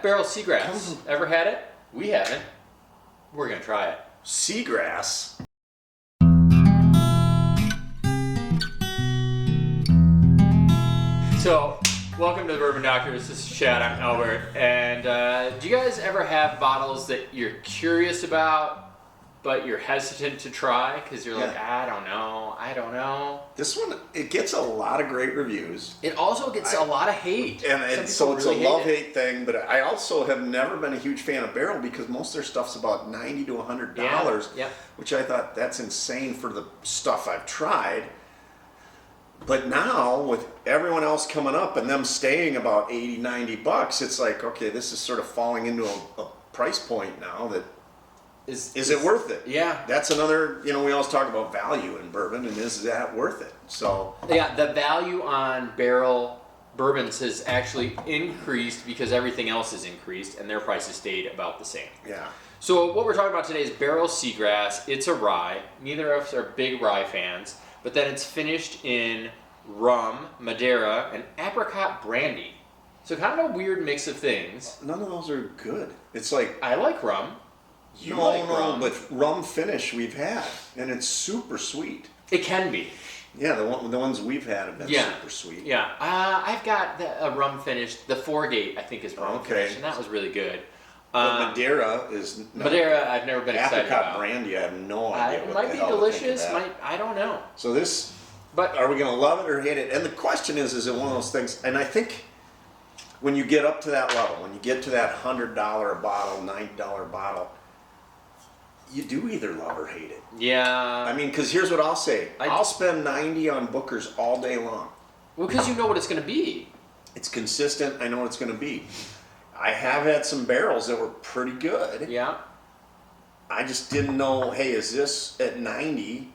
Barrel Seagrass. Ever had it? We haven't. We're gonna try it. Seagrass. So, welcome to the Bourbon Doctors. This is Chad. I'm Albert. And do you guys ever have bottles that you're curious about, but you're hesitant to try because you're like, I don't know. This one, it gets a lot of great reviews. It also gets a lot of hate. And so it's really a love-hate thing, but I also have never been a huge fan of Barrel because most of their stuff's about $90 to $100, which I thought that's insane for the stuff I've tried. But now, with everyone else coming up and them staying about $80, $90, it's like, okay, this is sort of falling into a price point now that is it worth it? Yeah. That's another, we always talk about value in bourbon, and is that worth it? So yeah, the value on barrel bourbons has actually increased because everything else has increased and their prices stayed about the same. Yeah. So what we're talking about today is Barrel Seagrass. It's a rye. Neither of us are big rye fans, but then it's finished in rum, Madeira, and apricot brandy. So kind of a weird mix of things. None of those are good. It's like, I like rum. No, but rum finish we've had, and it's super sweet. It can be. Yeah, the ones we've had have been super sweet. Yeah, I've got a rum finish. The Foregate, I think, is rum finish, and that was really good. But Madeira is Madeira. I've never been excited about. Apricot brandy, I have no idea. It might be delicious. I don't know. So this, but are we going to love it or hate it? And the question is it one of those things? And I think when you get up to that level, when you get to that $100 bottle, $90 bottle, you do either love or hate it. Yeah. I mean, because here's what I'll say. I'll spend $90 on Booker's all day long. Well, because you know what it's going to be. It's consistent. I know what it's going to be. I have had some barrels that were pretty good. Yeah. I just didn't know, hey, is this at 90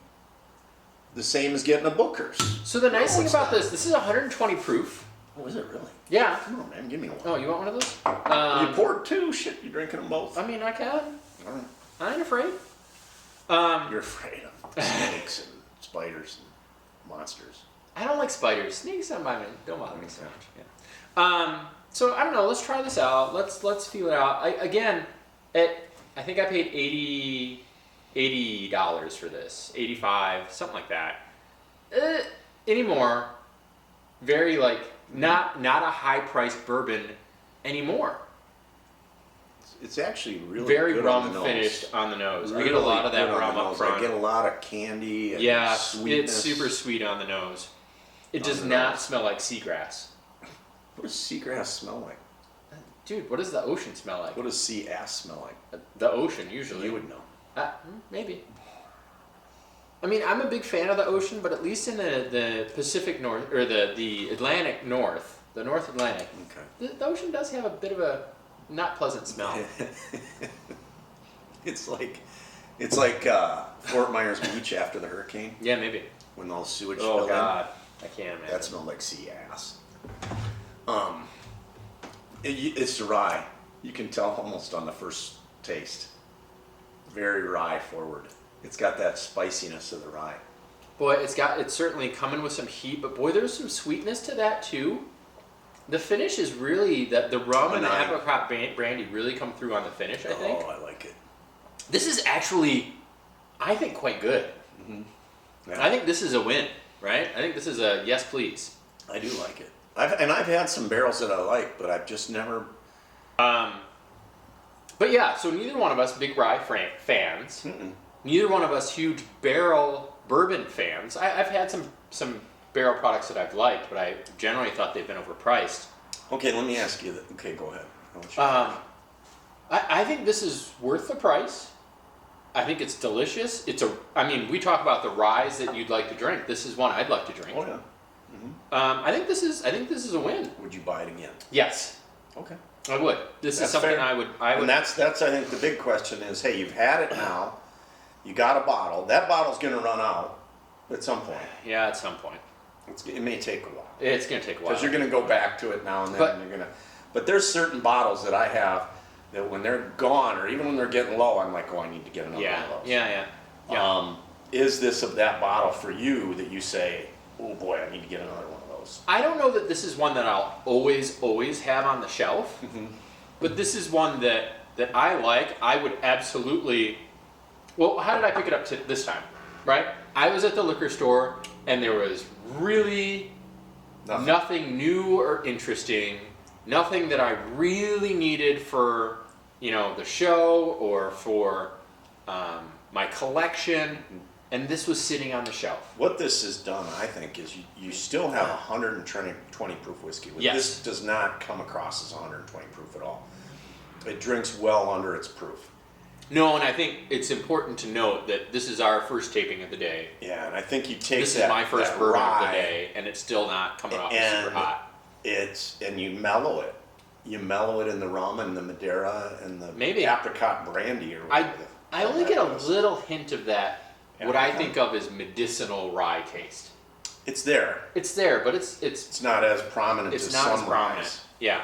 the same as getting a Booker's? So the nice thing about this is 120 proof. Oh, is it really? Yeah. Come on, man, give me one. Oh, you want one of those? You poured two? Shit, you drinking them both? I mean, I can. All right. I ain't afraid. You're afraid of snakes and spiders and monsters. I don't like spiders. Snakes don't bother me so much. Yeah. So I don't know. Let's try this out. Let's feel it out. I think I paid $80 for this. 85, something like that. Anymore. Very not a high priced bourbon anymore. It's actually really very good rum on the finished on the nose. Really I get a lot of that rum up front. I get a lot of candy and sweetness. It's super sweet on the nose. It does not smell like seagrass. What does seagrass smell like? Dude, what does the ocean smell like? What does sea ass smell like? The ocean, usually. You would know. Maybe. I mean, I'm a big fan of the ocean, but at least in the Pacific North, or the Atlantic North, the North Atlantic, the ocean does have a bit of a not pleasant smell. It's like Fort Myers Beach after the hurricane. Yeah, maybe. When all the sewage Oh God, I can't imagine. That smelled like sea ass. It's rye. You can tell almost on the first taste. Very rye forward. It's got that spiciness of the rye. Boy, it's certainly coming with some heat, but boy, there's some sweetness to that too. The finish is really the rum and the apricot brandy really come through on the finish. I think. Oh, I like it. This is actually, I think, quite good. Mm-hmm. Yeah. I think this is a win, right? I think this is a yes, please. I do like it. I've had some barrels that I like, but I've just never. But yeah, so neither one of us big rye fans. Mm-mm. Neither one of us huge barrel bourbon fans. I've had some barrel products that I've liked, but I generally thought they've been overpriced. Okay, let me ask you that. Okay, go ahead. I think this is worth the price. I think it's delicious. I mean, we talk about the ryes that you'd like to drink. This is one I'd like to drink. Oh yeah. Mm-hmm. I think this is a win. Would you buy it again? Yes. Okay. I would. This is something fair. I would. And that's I think the big question is, hey, you've had it now. You got a bottle. That bottle's going to run out at some point. Yeah, at some point. It may take a while. It's going to take a while. Because you're going to go back to it now and then. But there's certain bottles that I have that when they're gone, or even when they're getting low, I'm like, oh, I need to get another one of those. Yeah. Is this of that bottle for you that you say, oh boy, I need to get another one of those? I don't know that this is one that I'll always have on the shelf. Mm-hmm. But this is one that I like. I would absolutely. Well, how did I pick it up this time? Right? I was at the liquor store and there was really nothing new or interesting. Nothing that I really needed for, the show or for my collection. And this was sitting on the shelf. What this has done, I think, is you still have 120 proof whiskey. Yes. This does not come across as 120 proof at all. It drinks well under its proof. No, and I think it's important to note that this is our first taping of the day. Yeah, and I think you take This is my first bourbon of the day, and it's still not coming off super hot. And you mellow it. You mellow it in the rum and the Madeira and the apricot brandy or whatever. I only get a little hint of that. What I think of as medicinal rye taste. It's there. It's there, but it's not as prominent as some as prominent. ryes. Yeah.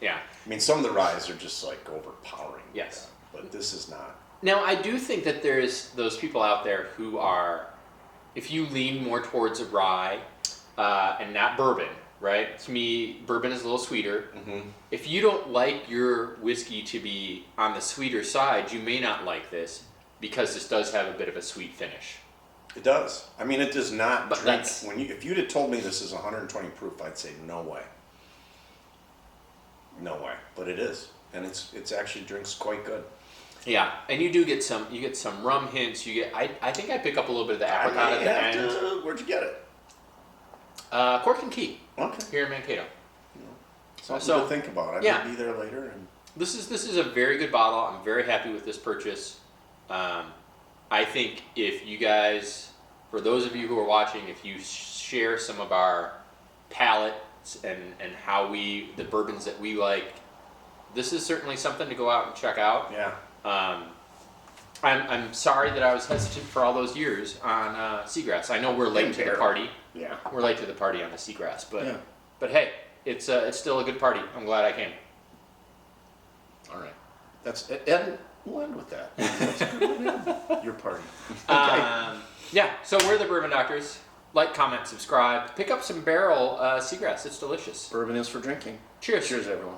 I mean, some of the ryes are just like overpowering. Yes. But this is not. Now, I do think that there's those people out there who are, if you lean more towards a rye and not bourbon, right? To me, bourbon is a little sweeter. Mm-hmm. If you don't like your whiskey to be on the sweeter side, you may not like this. Because this does have a bit of a sweet finish. It does. I mean, it does not but drink. If you'd have told me this is 120 proof, I'd say no way. No way. But it is, and it's actually drinks quite good. Yeah, and you get some rum hints. I think I pick up a little bit of the apricot at the end. Where'd you get it? Cork and Key. Okay. Here in Mankato. Something to think about. I may be there later. And this is a very good bottle. I'm very happy with this purchase. I think if you guys, for those of you who are watching, if you share some of our palates and how the bourbons that we like, this is certainly something to go out and check out. Yeah. I'm sorry that I was hesitant for all those years on Seagrass. I know we're late to the party. Yeah. We're late to the party on the Seagrass, but hey, it's still a good party. I'm glad I came. All right. That's it. And we'll end with that. That's a good one. Your party. Okay. Yeah, so we're the Bourbon Doctors. Like, comment, subscribe. Pick up some Barrel Seagrass. It's delicious. Bourbon is for drinking. Cheers. Cheers, everyone.